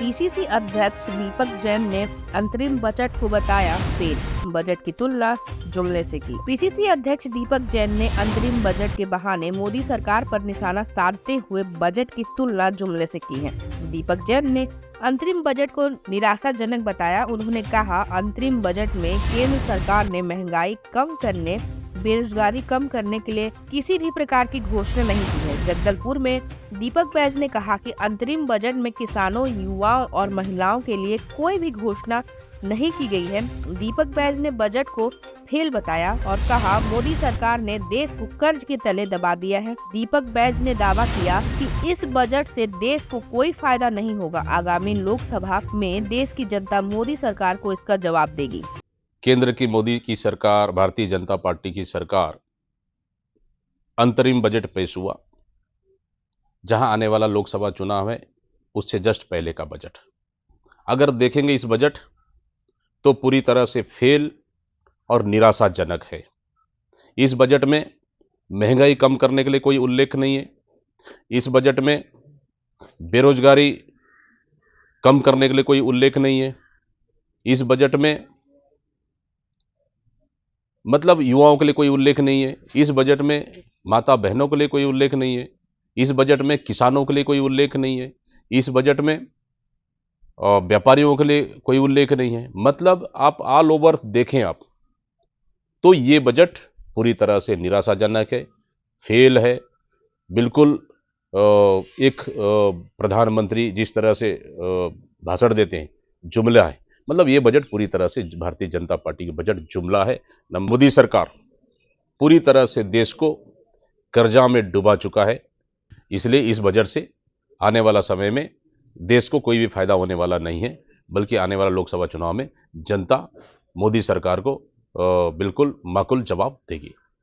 PCC अध्यक्ष दीपक जैन ने अंतरिम बजट को बताया फेल, बजट की तुलना जुमले से की। पीसीसी अध्यक्ष दीपक जैन ने अंतरिम बजट के बहाने मोदी सरकार पर निशाना साधते हुए बजट की तुलना जुमले से की है। दीपक जैन ने अंतरिम बजट को निराशाजनक बताया। उन्होंने कहा, अंतरिम बजट में केंद्र सरकार ने महंगाई कम करने, बेरोजगारी कम करने के लिए किसी भी प्रकार की घोषणा नहीं की है। जगदलपुर में दीपक बैज ने कहा कि अंतरिम बजट में किसानों, युवाओं और महिलाओं के लिए कोई भी घोषणा नहीं की गई है। दीपक बैज ने बजट को फेल बताया और कहा, मोदी सरकार ने देश को कर्ज के तले दबा दिया है। दीपक बैज ने दावा किया कि इस बजट से देश को कोई फायदा नहीं होगा। आगामी लोकसभा में देश की जनता मोदी सरकार को इसका जवाब देगी। केंद्र की मोदी की सरकार, भारतीय जनता पार्टी की सरकार, अंतरिम बजट पेश हुआ, जहां आने वाला लोकसभा चुनाव है उससे जस्ट पहले का बजट। अगर देखेंगे इस बजट तो पूरी तरह से फेल और निराशाजनक है। इस बजट में महंगाई कम करने के लिए कोई उल्लेख नहीं है। इस बजट में बेरोजगारी कम करने के लिए कोई उल्लेख नहीं है। इस बजट में मतलब युवाओं के लिए कोई उल्लेख नहीं है। इस बजट में माता बहनों के लिए कोई उल्लेख नहीं है। इस बजट में किसानों के लिए कोई उल्लेख नहीं है। इस बजट में व्यापारियों के लिए कोई उल्लेख नहीं है। मतलब आप ऑल ओवर देखें आप तो ये बजट पूरी तरह से निराशाजनक है, फेल है। बिल्कुल एक प्रधानमंत्री जिस तरह से भाषण देते हैं, जुमला है। मतलब ये बजट पूरी तरह से भारतीय जनता पार्टी की बजट जुमला है। मोदी सरकार पूरी तरह से देश को कर्जा में डुबा चुका है। इसलिए इस बजट से आने वाला समय में देश को कोई भी फायदा होने वाला नहीं है, बल्कि आने वाला लोकसभा चुनाव में जनता मोदी सरकार को बिल्कुल माकूल जवाब देगी।